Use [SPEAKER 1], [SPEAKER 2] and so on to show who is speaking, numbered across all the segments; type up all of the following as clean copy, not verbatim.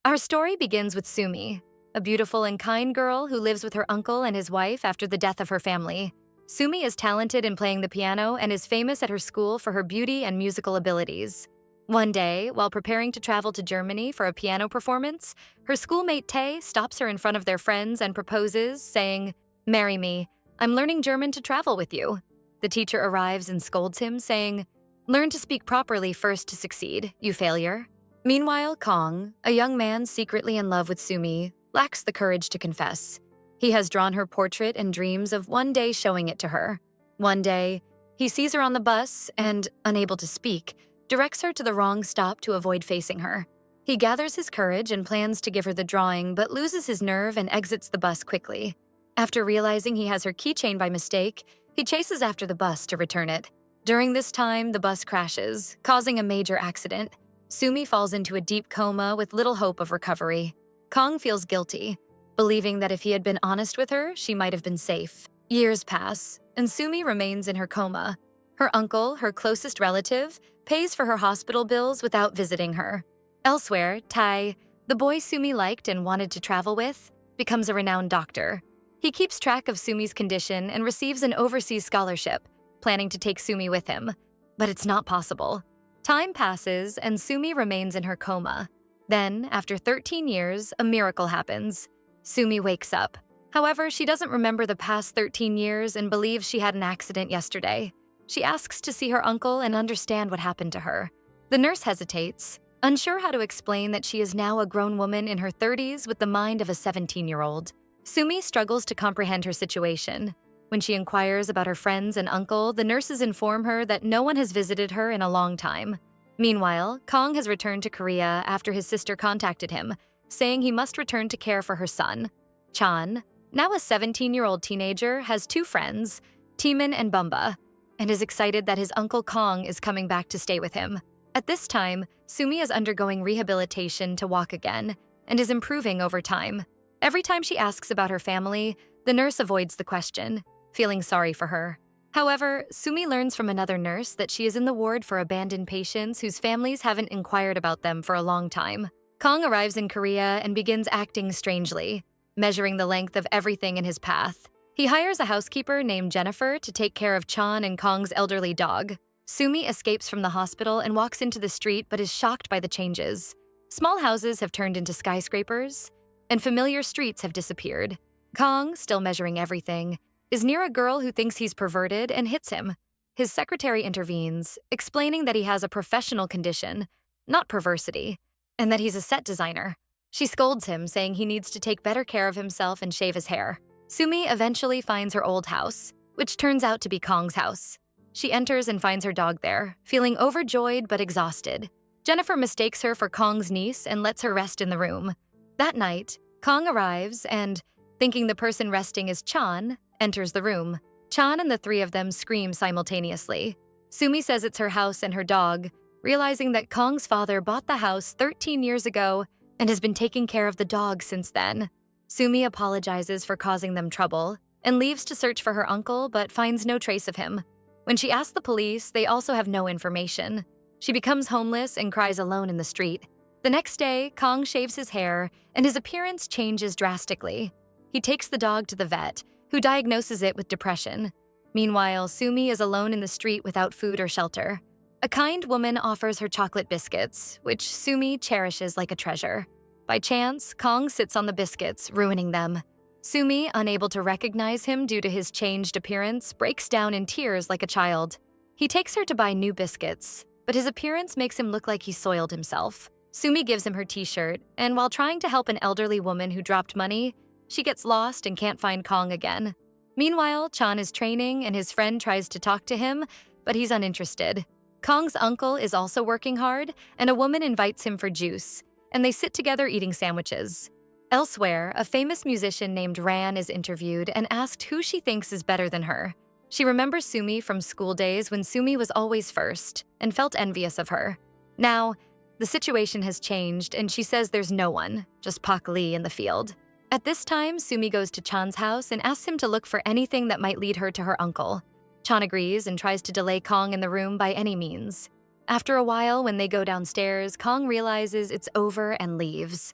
[SPEAKER 1] Our story begins with Sumi, a beautiful and kind girl who lives with her uncle and his wife after the death of her family. Sumi is talented in playing the piano and is famous at her school for her beauty and musical abilities. One day, while preparing to travel to Germany for a piano performance, her schoolmate Tay stops her in front of their friends and proposes, saying, "Marry me. I'm learning German to travel with you." The teacher arrives and scolds him, saying, "Learn to speak properly first to succeed, you failure." Meanwhile, Kong, a young man secretly in love with Sumi, lacks the courage to confess. He has drawn her portrait and dreams of one day showing it to her. One day, he sees her on the bus and, unable to speak, directs her to the wrong stop to avoid facing her. He gathers his courage and plans to give her the drawing, but loses his nerve and exits the bus quickly. After realizing he has her keychain by mistake, he chases after the bus to return it. During this time, the bus crashes, causing a major accident. Sumi falls into a deep coma with little hope of recovery. Kong feels guilty, believing that if he had been honest with her, she might have been safe. Years pass, and Sumi remains in her coma. Her uncle, her closest relative, pays for her hospital bills without visiting her. Elsewhere, Tai, the boy Sumi liked and wanted to travel with, becomes a renowned doctor. He keeps track of Sumi's condition and receives an overseas scholarship, planning to take Sumi with him. But it's not possible. Time passes, and Sumi remains in her coma. Then, after 13 years, a miracle happens. Sumi wakes up. However, she doesn't remember the past 13 years and believes she had an accident yesterday. She asks to see her uncle and understand what happened to her. The nurse hesitates, unsure how to explain that she is now a grown woman in her 30s with the mind of a 17-year-old. Sumi struggles to comprehend her situation. When she inquires about her friends and uncle, the nurses inform her that no one has visited her in a long time. Meanwhile, Kong has returned to Korea after his sister contacted him, saying he must return to care for her son. Chan, now a 17-year-old teenager, has two friends, Taemin and Bumba, and is excited that his uncle Kong is coming back to stay with him. At this time, Sumi is undergoing rehabilitation to walk again and is improving over time. Every time she asks about her family, the nurse avoids the question, feeling sorry for her. However, Sumi learns from another nurse that she is in the ward for abandoned patients whose families haven't inquired about them for a long time. Kong arrives in Korea and begins acting strangely, measuring the length of everything in his path. He hires a housekeeper named Jennifer to take care of Chan and Kong's elderly dog. Sumi escapes from the hospital and walks into the street but is shocked by the changes. Small houses have turned into skyscrapers, and familiar streets have disappeared. Kong, still measuring everything, is near a girl who thinks he's perverted and hits him. His secretary intervenes, explaining that he has a professional condition, not perversity, and that he's a set designer. She scolds him, saying he needs to take better care of himself and shave his hair. Sumi eventually finds her old house, which turns out to be Kong's house. She enters and finds her dog there, feeling overjoyed but exhausted. Jennifer mistakes her for Kong's niece and lets her rest in the room. That night, Kong arrives and, thinking the person resting is Chan, enters the room. Chan and the three of them scream simultaneously. Sumi says it's her house and her dog, realizing that Kong's father bought the house 13 years ago and has been taking care of the dog since then. Sumi apologizes for causing them trouble and leaves to search for her uncle but finds no trace of him. When she asks the police, they also have no information. She becomes homeless and cries alone in the street. The next day, Kong shaves his hair and his appearance changes drastically. He takes the dog to the vet, who diagnoses it with depression. Meanwhile, Sumi is alone in the street without food or shelter. A kind woman offers her chocolate biscuits, which Sumi cherishes like a treasure. By chance, Kong sits on the biscuits, ruining them. Sumi, unable to recognize him due to his changed appearance, breaks down in tears like a child. He takes her to buy new biscuits, but his appearance makes him look like he soiled himself. Sumi gives him her t-shirt, and while trying to help an elderly woman who dropped money, she gets lost and can't find Kong again. Meanwhile, Chan is training and his friend tries to talk to him, but he's uninterested. Kong's uncle is also working hard, and a woman invites him for juice, and they sit together eating sandwiches. Elsewhere, a famous musician named Ran is interviewed and asked who she thinks is better than her. She remembers Sumi from school days when Sumi was always first and felt envious of her. Now, the situation has changed and she says there's no one, just Pak Lee in the field. At this time, Sumi goes to Chan's house and asks him to look for anything that might lead her to her uncle. Chan agrees and tries to delay Kong in the room by any means. After a while, when they go downstairs, Kong realizes it's over and leaves.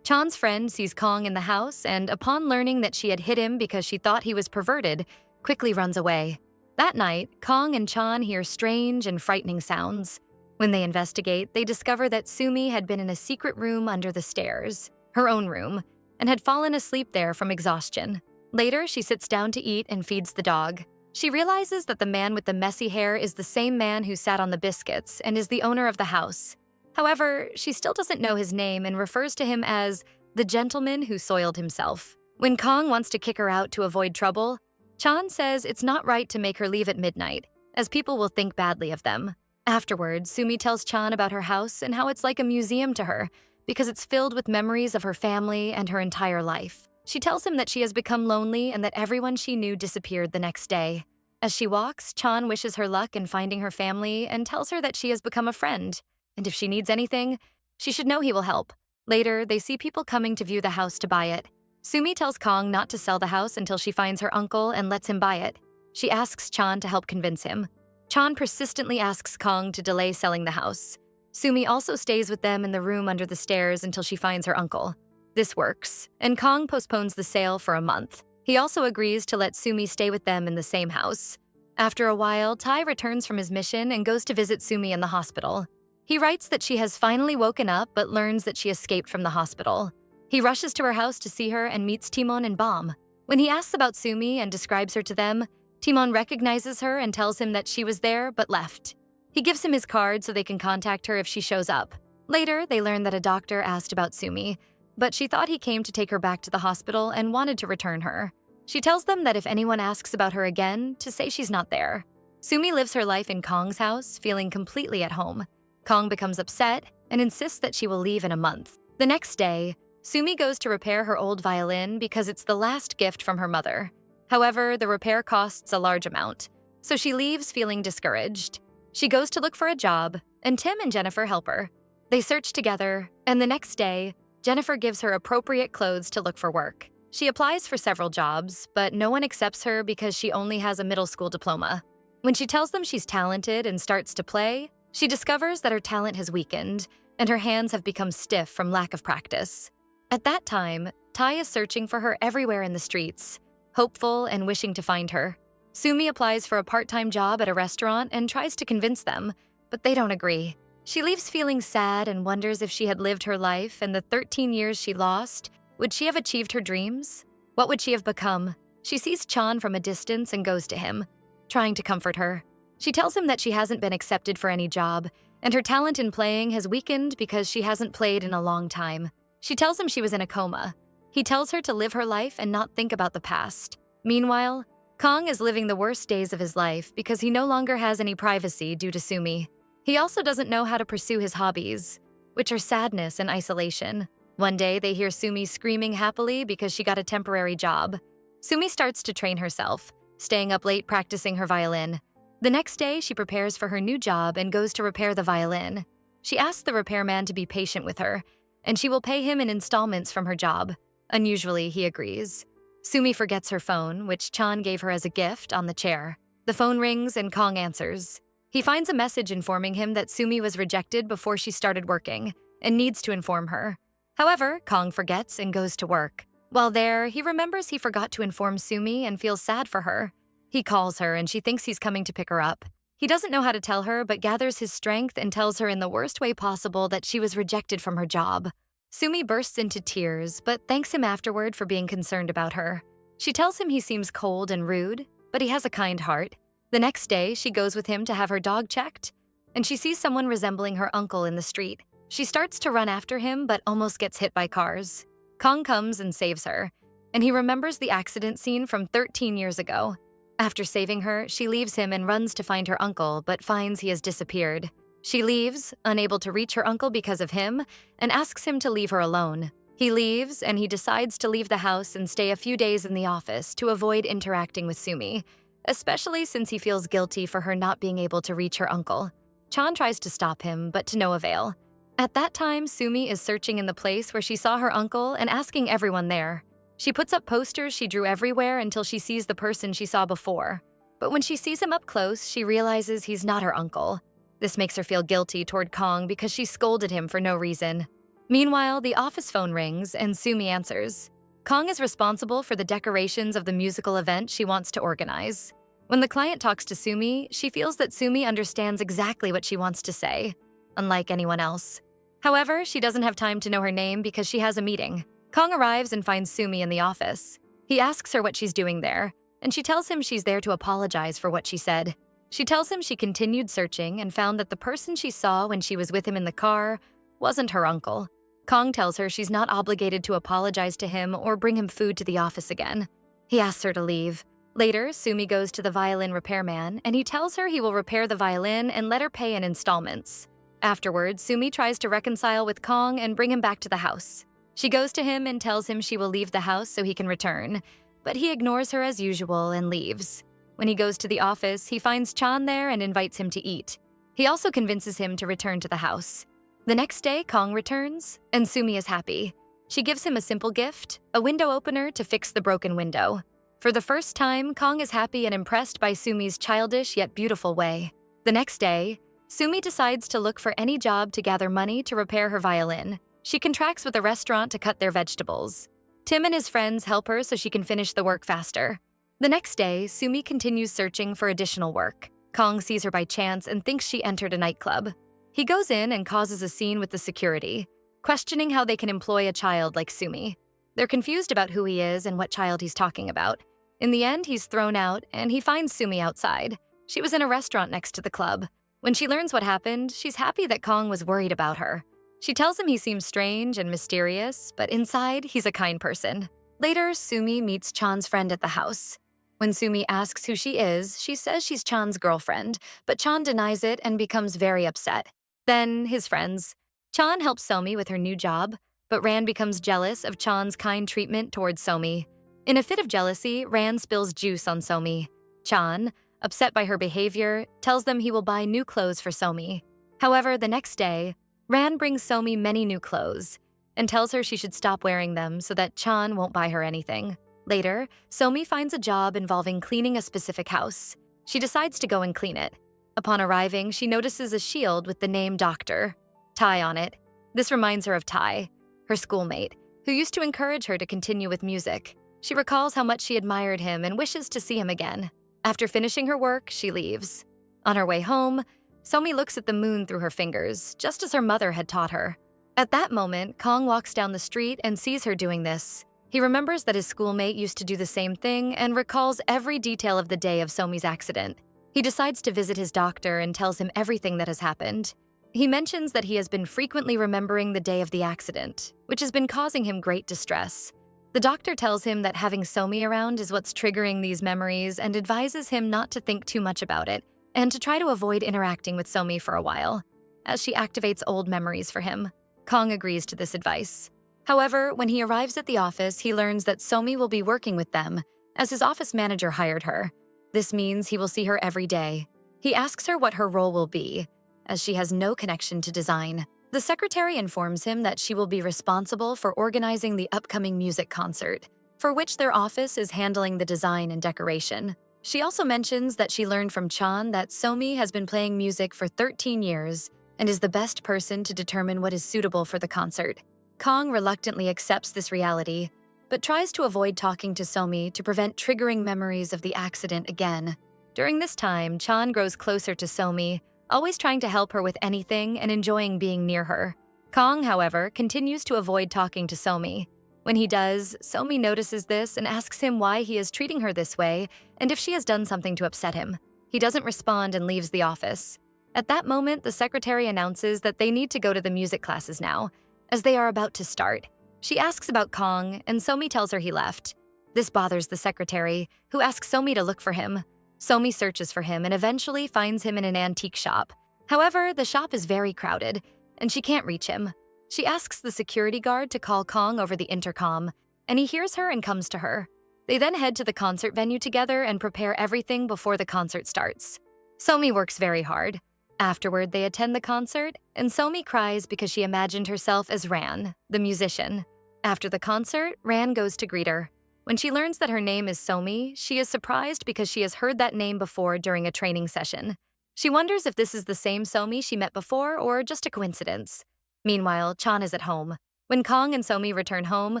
[SPEAKER 1] Chan's friend sees Kong in the house and, upon learning that she had hit him because she thought he was perverted, quickly runs away. That night, Kong and Chan hear strange and frightening sounds. When they investigate, they discover that Sumi had been in a secret room under the stairs, her own room, and had fallen asleep there from exhaustion. Later, she sits down to eat and feeds the dog. She realizes that the man with the messy hair is the same man who sat on the biscuits and is the owner of the house. However, she still doesn't know his name and refers to him as the gentleman who soiled himself. When Kong wants to kick her out to avoid trouble, Chan says it's not right to make her leave at midnight, as people will think badly of them. Afterwards, Sumi tells Chan about her house and how it's like a museum to her because it's filled with memories of her family and her entire life. She tells him that she has become lonely and that everyone she knew disappeared the next day. As she walks, Chan wishes her luck in finding her family and tells her that she has become a friend, and if she needs anything, she should know he will help. Later, they see people coming to view the house to buy it. Sumi tells Kong not to sell the house until she finds her uncle and lets him buy it. She asks Chan to help convince him. Chan persistently asks Kong to delay selling the house. Sumi also stays with them in the room under the stairs until she finds her uncle. This works, and Kong postpones the sale for a month. He also agrees to let Sumi stay with them in the same house. After a while, Tai returns from his mission and goes to visit Sumi in the hospital. He writes that she has finally woken up but learns that she escaped from the hospital. He rushes to her house to see her and meets Timon and Bom. When he asks about Sumi and describes her to them, Timon recognizes her and tells him that she was there but left. He gives him his card so they can contact her if she shows up. Later, they learn that a doctor asked about Sumi, but she thought he came to take her back to the hospital and wanted to return her. She tells them that if anyone asks about her again, to say she's not there. Sumi lives her life in Kong's house, feeling completely at home. Kong becomes upset and insists that she will leave in a month. The next day, Sumi goes to repair her old violin because it's the last gift from her mother. However, the repair costs a large amount, so she leaves feeling discouraged. She goes to look for a job, and Tim and Jennifer help her. They search together, and the next day, Jennifer gives her appropriate clothes to look for work. She applies for several jobs, but no one accepts her because she only has a middle school diploma. When she tells them she's talented and starts to play, she discovers that her talent has weakened, and her hands have become stiff from lack of practice. At that time, Tai is searching for her everywhere in the streets, hopeful and wishing to find her. Sumi applies for a part-time job at a restaurant and tries to convince them, but they don't agree. She leaves feeling sad and wonders if she had lived her life and the 13 years she lost, would she have achieved her dreams? What would she have become? She sees Chan from a distance and goes to him, trying to comfort her. She tells him that she hasn't been accepted for any job, and her talent in playing has weakened because she hasn't played in a long time. She tells him she was in a coma. He tells her to live her life and not think about the past. Meanwhile, Kong is living the worst days of his life because he no longer has any privacy due to Sumi. He also doesn't know how to pursue his hobbies, which are sadness and isolation. One day, they hear Sumi screaming happily because she got a temporary job. Sumi starts to train herself, staying up late practicing her violin. The next day, she prepares for her new job and goes to repair the violin. She asks the repairman to be patient with her, and she will pay him in installments from her job. Unusually, he agrees. Sumi forgets her phone, which Chan gave her as a gift, on the chair. The phone rings and Kong answers. He finds a message informing him that Sumi was rejected before she started working and needs to inform her. However, Kong forgets and goes to work. While there, he remembers he forgot to inform Sumi and feels sad for her. He calls her and she thinks he's coming to pick her up. He doesn't know how to tell her, but gathers his strength and tells her in the worst way possible that she was rejected from her job. Sumi bursts into tears, but thanks him afterward for being concerned about her. She tells him he seems cold and rude, but he has a kind heart. The next day, she goes with him to have her dog checked, and she sees someone resembling her uncle in the street. She starts to run after him, but almost gets hit by cars. Kong comes and saves her, and he remembers the accident scene from 13 years ago. After saving her, she leaves him and runs to find her uncle, but finds he has disappeared. She leaves, unable to reach her uncle because of him, and asks him to leave her alone. He leaves, and he decides to leave the house and stay a few days in the office to avoid interacting with Sumi, especially since he feels guilty for her not being able to reach her uncle. Chan tries to stop him, but to no avail. At that time, Sumi is searching in the place where she saw her uncle and asking everyone there. She puts up posters she drew everywhere until she sees the person she saw before. But when she sees him up close, she realizes he's not her uncle. This makes her feel guilty toward Kong because she scolded him for no reason. Meanwhile, the office phone rings and Sumi answers. Kong is responsible for the decorations of the musical event she wants to organize. When the client talks to Sumi, she feels that Sumi understands exactly what she wants to say, unlike anyone else. However, she doesn't have time to know her name because she has a meeting. Kong arrives and finds Sumi in the office. He asks her what she's doing there, and she tells him she's there to apologize for what she said. She tells him she continued searching and found that the person she saw when she was with him in the car wasn't her uncle. Kong tells her she's not obligated to apologize to him or bring him food to the office again. He asks her to leave. Later, Sumi goes to the violin repairman, and he tells her he will repair the violin and let her pay in installments. Afterwards, Sumi tries to reconcile with Kong and bring him back to the house. She goes to him and tells him she will leave the house so he can return, but he ignores her as usual and leaves. When he goes to the office, he finds Chan there and invites him to eat. He also convinces him to return to the house. The next day, Kong returns, and Sumi is happy. She gives him a simple gift, a window opener to fix the broken window. For the first time, Kong is happy and impressed by Sumi's childish yet beautiful way. The next day, Sumi decides to look for any job to gather money to repair her violin. She contracts with a restaurant to cut their vegetables. Tim and his friends help her so she can finish the work faster. The next day, Sumi continues searching for additional work. Kong sees her by chance and thinks she entered a nightclub. He goes in and causes a scene with the security, questioning how they can employ a child like Sumi. They're confused about who he is and what child he's talking about. In the end, he's thrown out and he finds Sumi outside. She was in a restaurant next to the club. When she learns what happened, she's happy that Kong was worried about her. She tells him he seems strange and mysterious, but inside, he's a kind person. Later, Sumi meets Chan's friend at the house. When Sumi asks who she is, she says she's Chan's girlfriend, but Chan denies it and becomes very upset. Then, his friends. Chan helps Somi with her new job, but Ran becomes jealous of Chan's kind treatment towards Somi. In a fit of jealousy, Ran spills juice on Somi. Chan, upset by her behavior, tells them he will buy new clothes for Somi. However, the next day, Ran brings Somi many new clothes and tells her she should stop wearing them so that Chan won't buy her anything. Later, Somi finds a job involving cleaning a specific house. She decides to go and clean it. Upon arriving, she notices a shield with the name Doctor Tai on it. This reminds her of Tai, her schoolmate, who used to encourage her to continue with music. She recalls how much she admired him and wishes to see him again. After finishing her work, she leaves. On her way home, Somi looks at the moon through her fingers, just as her mother had taught her. At that moment, Kong walks down the street and sees her doing this. He remembers that his schoolmate used to do the same thing and recalls every detail of the day of Somi's accident. He decides to visit his doctor and tells him everything that has happened. He mentions that he has been frequently remembering the day of the accident, which has been causing him great distress. The doctor tells him that having Somi around is what's triggering these memories and advises him not to think too much about it and to try to avoid interacting with Somi for a while, as she activates old memories for him. Kong agrees to this advice. However, when he arrives at the office, he learns that Somi will be working with them, as his office manager hired her. This means he will see her every day. He asks her what her role will be, as she has no connection to design. The secretary informs him that she will be responsible for organizing the upcoming music concert, for which their office is handling the design and decoration. She also mentions that she learned from Chan that Somi has been playing music for 13 years and is the best person to determine what is suitable for the concert. Kong reluctantly accepts this reality, but tries to avoid talking to Somi to prevent triggering memories of the accident again. During this time, Chan grows closer to Somi, always trying to help her with anything and enjoying being near her. Kong, however, continues to avoid talking to Somi. When he does, Somi notices this and asks him why he is treating her this way and if she has done something to upset him. He doesn't respond and leaves the office. At that moment, the secretary announces that they need to go to the music classes now, as they are about to start. She asks about Kong, and Somi tells her he left. This bothers the secretary, who asks Somi to look for him. Somi searches for him and eventually finds him in an antique shop. However, the shop is very crowded, and she can't reach him. She asks the security guard to call Kong over the intercom, and he hears her and comes to her. They then head to the concert venue together and prepare everything before the concert starts. Somi works very hard. Afterward, they attend the concert, and Somi cries because she imagined herself as Ran, the musician. After the concert, Ran goes to greet her. When she learns that her name is Somi, she is surprised because she has heard that name before during a training session. She wonders if this is the same Somi she met before or just a coincidence. Meanwhile, Chan is at home. When Kong and Somi return home,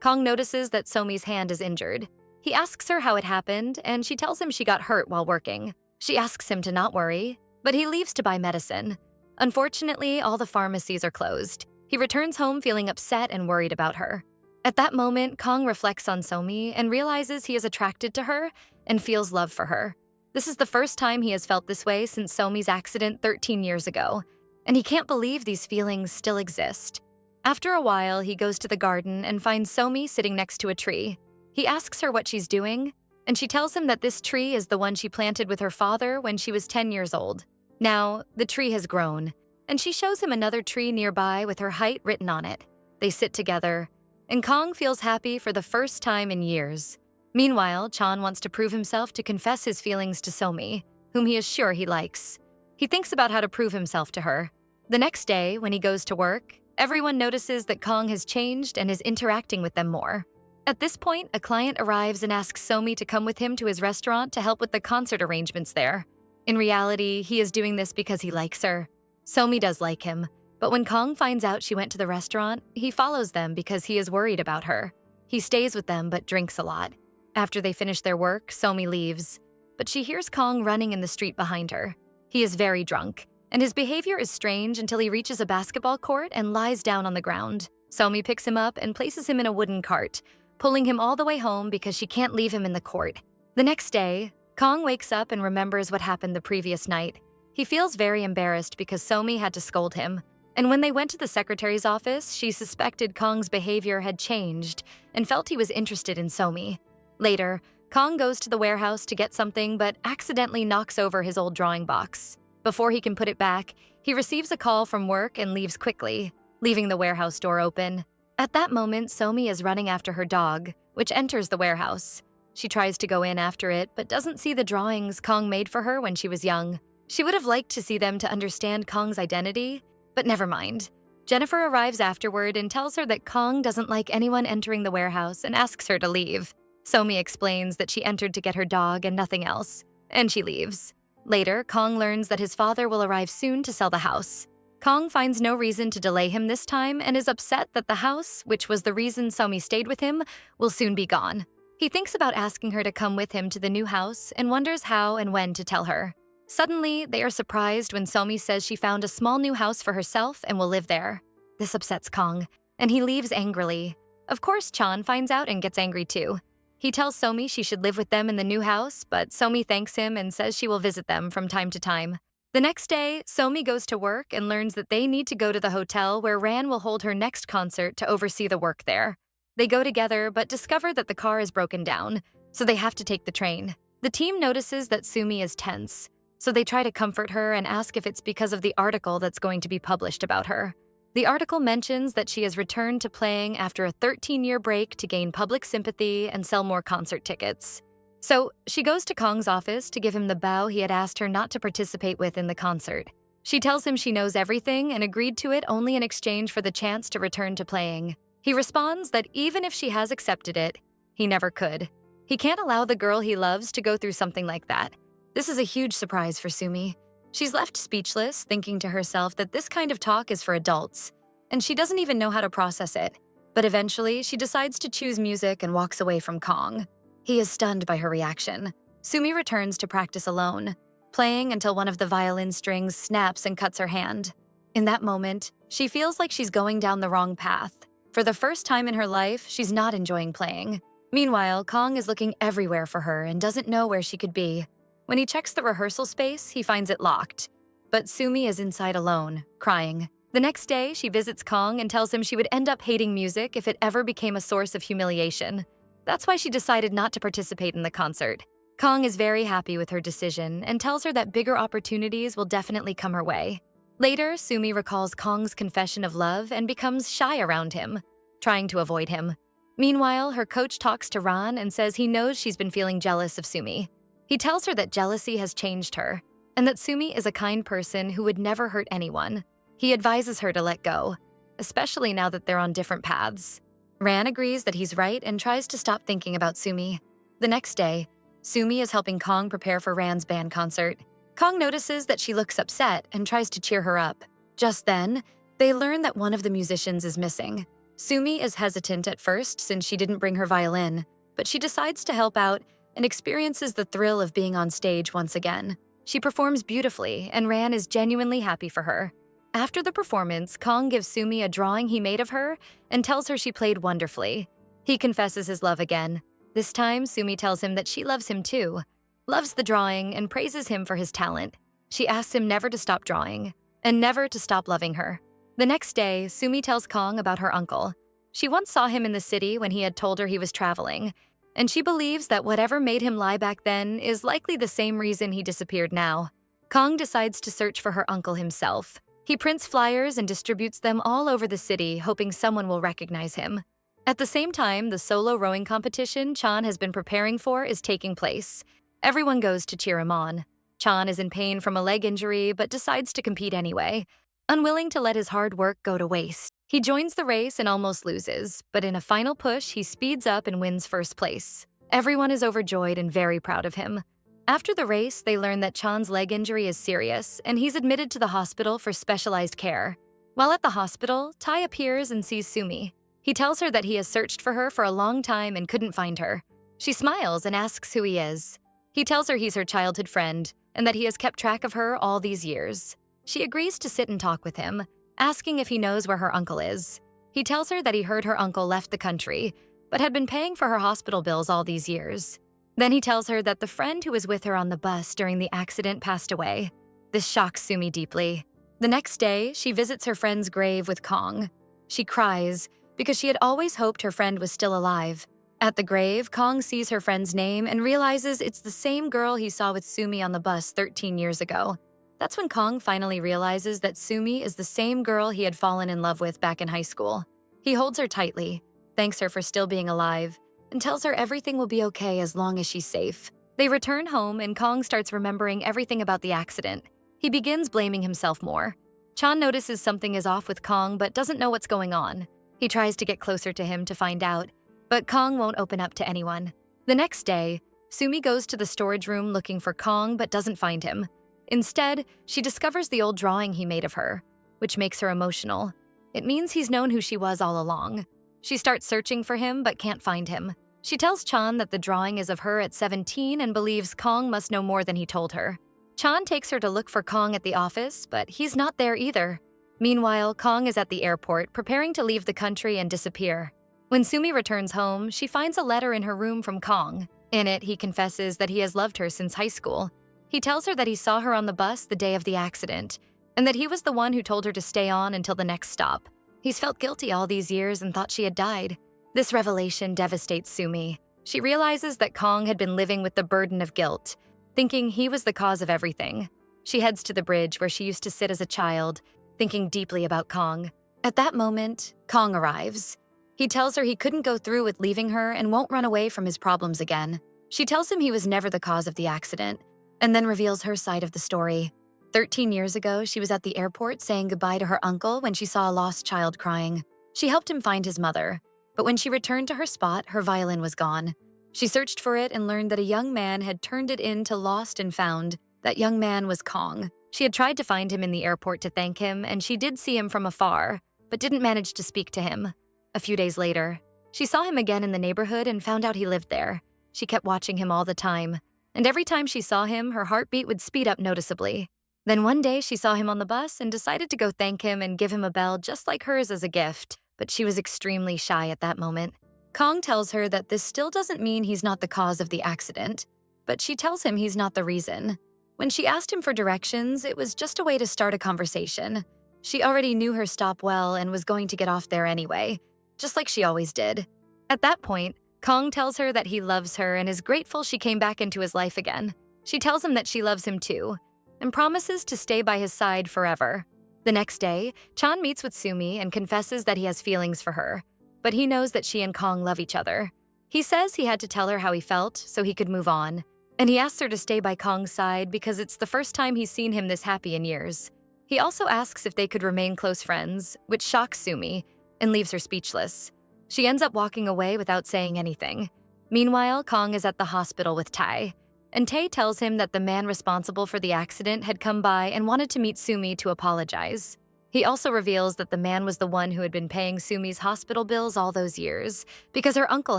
[SPEAKER 1] Kong notices that Somi's hand is injured. He asks her how it happened, and she tells him she got hurt while working. She asks him to not worry, but he leaves to buy medicine. Unfortunately, all the pharmacies are closed. He returns home feeling upset and worried about her. At that moment, Kong reflects on Somi and realizes he is attracted to her and feels love for her. This is the first time he has felt this way since Somi's accident 13 years ago, and he can't believe these feelings still exist. After a while, he goes to the garden and finds Somi sitting next to a tree. He asks her what she's doing, and she tells him that this tree is the one she planted with her father when she was 10 years old. Now, the tree has grown, and she shows him another tree nearby with her height written on it. They sit together, and Kong feels happy for the first time in years. Meanwhile, Chan wants to prove himself to confess his feelings to Somi, whom he is sure he likes. He thinks about how to prove himself to her. The next day, when he goes to work, everyone notices that Kong has changed and is interacting with them more. At this point, a client arrives and asks Somi to come with him to his restaurant to help with the concert arrangements there. In reality, he is doing this because he likes her. Somi does like him, but when Kong finds out she went to the restaurant, he follows them because he is worried about her. He stays with them but drinks a lot. After they finish their work, Somi leaves, but she hears Kong running in the street behind her. He is very drunk, and his behavior is strange until he reaches a basketball court and lies down on the ground. Somi picks him up and places him in a wooden cart, pulling him all the way home because she can't leave him in the court. The next day, Kong wakes up and remembers what happened the previous night. He feels very embarrassed because Somi had to scold him, and when they went to the secretary's office, she suspected Kong's behavior had changed and felt he was interested in Somi. Later, Kong goes to the warehouse to get something but accidentally knocks over his old drawing box. Before he can put it back, he receives a call from work and leaves quickly, leaving the warehouse door open. At that moment, Somi is running after her dog, which enters the warehouse. She tries to go in after it, but doesn't see the drawings Kong made for her when she was young. She would have liked to see them to understand Kong's identity, but never mind. Jennifer arrives afterward and tells her that Kong doesn't like anyone entering the warehouse and asks her to leave. Somi explains that she entered to get her dog and nothing else, and she leaves. Later, Kong learns that his father will arrive soon to sell the house. Kong finds no reason to delay him this time and is upset that the house, which was the reason Somi stayed with him, will soon be gone. He thinks about asking her to come with him to the new house and wonders how and when to tell her. Suddenly, they are surprised when Somi says she found a small new house for herself and will live there. This upsets Kong, and he leaves angrily. Of course, Chan finds out and gets angry too. He tells Somi she should live with them in the new house, but Somi thanks him and says she will visit them from time to time. The next day, Somi goes to work and learns that they need to go to the hotel where Ran will hold her next concert to oversee the work there. They go together but discover that the car is broken down, so they have to take the train. The team notices that Sumi is tense, so they try to comfort her and ask if it's because of the article that's going to be published about her. The article mentions that she has returned to playing after a 13-year break to gain public sympathy and sell more concert tickets. So she goes to Kong's office to give him the bow he had asked her not to participate with in the concert. She tells him she knows everything and agreed to it only in exchange for the chance to return to playing. He responds that even if she has accepted it, he never could. He can't allow the girl he loves to go through something like that. This is a huge surprise for Sumi. She's left speechless, thinking to herself that this kind of talk is for adults, and she doesn't even know how to process it. But eventually, she decides to choose music and walks away from Kong. He is stunned by her reaction. Sumi returns to practice alone, playing until one of the violin strings snaps and cuts her hand. In that moment, she feels like she's going down the wrong path. For the first time in her life, she's not enjoying playing. Meanwhile, Kong is looking everywhere for her and doesn't know where she could be. When he checks the rehearsal space, he finds it locked. But Sumi is inside alone, crying. The next day, she visits Kong and tells him she would end up hating music if it ever became a source of humiliation. That's why she decided not to participate in the concert. Kong is very happy with her decision and tells her that bigger opportunities will definitely come her way. Later, Sumi recalls Kong's confession of love and becomes shy around him, trying to avoid him. Meanwhile, her coach talks to Ran and says he knows she's been feeling jealous of Sumi. He tells her that jealousy has changed her, and that Sumi is a kind person who would never hurt anyone. He advises her to let go, especially now that they're on different paths. Ran agrees that he's right and tries to stop thinking about Sumi. The next day, Sumi is helping Kong prepare for Ran's band concert. Kong notices that she looks upset and tries to cheer her up. Just then, They learn that one of the musicians is missing. Sumi is hesitant at first since she didn't bring her violin, but she decides to help out and experiences the thrill of being on stage once again. She performs beautifully, and Ran is genuinely happy for her. After the performance, Kong gives Sumi a drawing he made of her and tells her she played wonderfully. He confesses his love again. This time, Sumi tells him that she loves him too, loves the drawing, and praises him for his talent. She asks him never to stop drawing and never to stop loving her. The next day, Sumi tells Kong about her uncle. She once saw him in the city when he had told her he was traveling, and she believes that whatever made him lie back then is likely the same reason he disappeared now. Kong decides to search for her uncle himself. He prints flyers and distributes them all over the city, hoping someone will recognize him. At the same time, the solo rowing competition Chan has been preparing for is taking place. Everyone goes to cheer him on. Chan is in pain from a leg injury but decides to compete anyway, unwilling to let his hard work go to waste. He joins the race and almost loses, but in a final push, he speeds up and wins first place. Everyone is overjoyed and very proud of him. After the race, they learn that Chan's leg injury is serious, and he's admitted to the hospital for specialized care. While at the hospital, Tai appears and sees Sumi. He tells her that he has searched for her for a long time and couldn't find her. She smiles and asks who he is. He tells her he's her childhood friend, and that he has kept track of her all these years. She agrees to sit and talk with him, asking if he knows where her uncle is. He tells her that he heard her uncle left the country, but had been paying for her hospital bills all these years. Then he tells her that the friend who was with her on the bus during the accident passed away. This shocks Sumi deeply. The next day, she visits her friend's grave with Kong. She cries because she had always hoped her friend was still alive. At the grave, Kong sees her friend's name and realizes it's the same girl he saw with Sumi on the bus 13 years ago. That's when Kong finally realizes that Sumi is the same girl he had fallen in love with back in high school. He holds her tightly, thanks her for still being alive, and tells her everything will be okay as long as she's safe. They return home and Kong starts remembering everything about the accident. He begins blaming himself more. Chan notices something is off with Kong but doesn't know what's going on. He tries to get closer to him to find out, but Kong won't open up to anyone. The next day, Sumi goes to the storage room looking for Kong but doesn't find him. Instead, she discovers the old drawing he made of her, which makes her emotional. It means he's known who she was all along. She starts searching for him but can't find him. She tells Chan that the drawing is of her at 17 and believes Kong must know more than he told her. Chan takes her to look for Kong at the office, but he's not there either. Meanwhile, Kong is at the airport preparing to leave the country and disappear. When Sumi returns home, she finds a letter in her room from Kong. In it, he confesses that he has loved her since high school. He tells her that he saw her on the bus the day of the accident, and that he was the one who told her to stay on until the next stop. He's felt guilty all these years and thought she had died. This revelation devastates Sumi. She realizes that Kong had been living with the burden of guilt, thinking he was the cause of everything. She heads to the bridge where she used to sit as a child, thinking deeply about Kong. At that moment, Kong arrives. He tells her he couldn't go through with leaving her and won't run away from his problems again. She tells him he was never the cause of the accident, and then reveals her side of the story. 13 years ago, she was at the airport saying goodbye to her uncle when she saw a lost child crying. She helped him find his mother, but when she returned to her spot, her violin was gone. She searched for it and learned that a young man had turned it in to Lost and Found. That young man was Kong. She had tried to find him in the airport to thank him, and she did see him from afar, but didn't manage to speak to him. A few days later, she saw him again in the neighborhood and found out he lived there. She kept watching him all the time, and every time she saw him, her heartbeat would speed up noticeably. Then one day, she saw him on the bus and decided to go thank him and give him a bell just like hers as a gift, but she was extremely shy at that moment. Kong tells her that this still doesn't mean he's not the cause of the accident, but she tells him he's not the reason. When she asked him for directions, it was just a way to start a conversation. She already knew her stop well and was going to get off there anyway, just like she always did. At that point, Kong tells her that he loves her and is grateful she came back into his life again. She tells him that she loves him too, and promises to stay by his side forever. The next day, Chan meets with Sumi and confesses that he has feelings for her, but he knows that she and Kong love each other. He says he had to tell her how he felt so he could move on, and he asks her to stay by Kong's side because it's the first time he's seen him this happy in years. He also asks if they could remain close friends, which shocks Sumi and leaves her speechless. She ends up walking away without saying anything. Meanwhile, Kong is at the hospital with Tai, and Tai tells him that the man responsible for the accident had come by and wanted to meet Sumi to apologize. He also reveals that the man was the one who had been paying Sumi's hospital bills all those years, because her uncle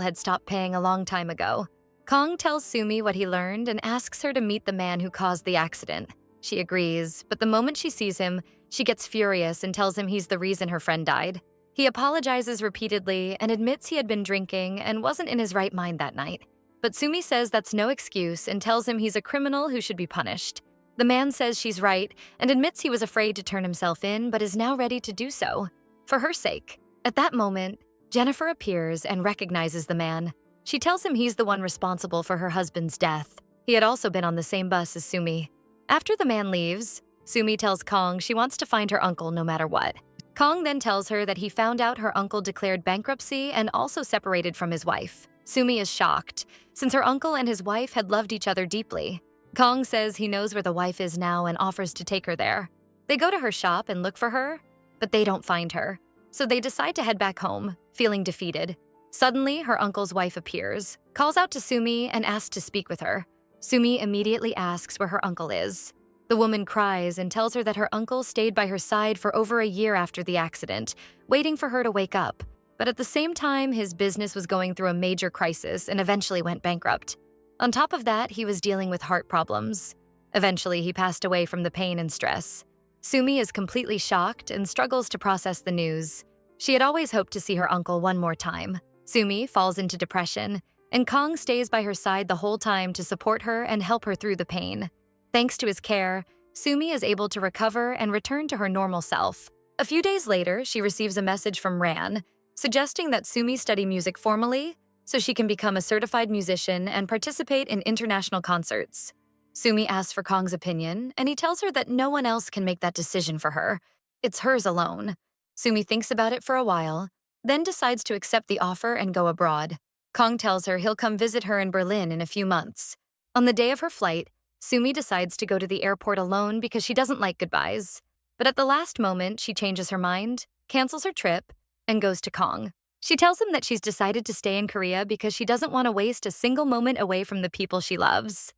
[SPEAKER 1] had stopped paying a long time ago. Kong tells Sumi what he learned and asks her to meet the man who caused the accident. She agrees, but the moment she sees him, she gets furious and tells him he's the reason her friend died. He apologizes repeatedly and admits he had been drinking and wasn't in his right mind that night. But Sumi says that's no excuse and tells him he's a criminal who should be punished. The man says she's right and admits he was afraid to turn himself in but is now ready to do so, for her sake. At that moment, Jennifer appears and recognizes the man. She tells him he's the one responsible for her husband's death. He had also been on the same bus as Sumi. After the man leaves, Sumi tells Kong she wants to find her uncle no matter what. Kong then tells her that he found out her uncle declared bankruptcy and also separated from his wife. Sumi is shocked, since her uncle and his wife had loved each other deeply. Kong says he knows where the wife is now and offers to take her there. They go to her shop and look for her, but they don't find her. So they decide to head back home, feeling defeated. Suddenly, her uncle's wife appears, calls out to Sumi, and asks to speak with her. Sumi immediately asks where her uncle is. The woman cries and tells her that her uncle stayed by her side for over a year after the accident, waiting for her to wake up. But at the same time, his business was going through a major crisis and eventually went bankrupt. On top of that, he was dealing with heart problems. Eventually, he passed away from the pain and stress. Sumi is completely shocked and struggles to process the news. She had always hoped to see her uncle one more time. Sumi falls into depression, and Kong stays by her side the whole time to support her and help her through the pain. Thanks to his care, Sumi is able to recover and return to her normal self. A few days later, she receives a message from Ran, suggesting that Sumi study music formally so she can become a certified musician and participate in international concerts. Sumi asks for Kong's opinion, and he tells her that no one else can make that decision for her. It's hers alone. Sumi thinks about it for a while, then decides to accept the offer and go abroad. Kong tells her he'll come visit her in Berlin in a few months. On the day of her flight, Sumi decides to go to the airport alone because she doesn't like goodbyes. But at the last moment, she changes her mind, cancels her trip, and goes to Kong. She tells him that she's decided to stay in Korea because she doesn't want to waste a single moment away from the people she loves.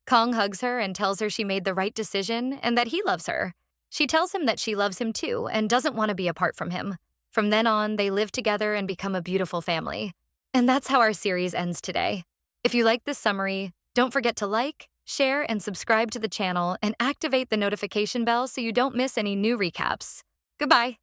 [SPEAKER 1] Kong hugs her and tells her she made the right decision and that he loves her. She tells him that she loves him too and doesn't want to be apart from him. From then on, they live together and become a beautiful family. And that's how our series ends today. If you like this summary, don't forget to like, share, and subscribe to the channel and activate the notification bell so you don't miss any new recaps. Goodbye.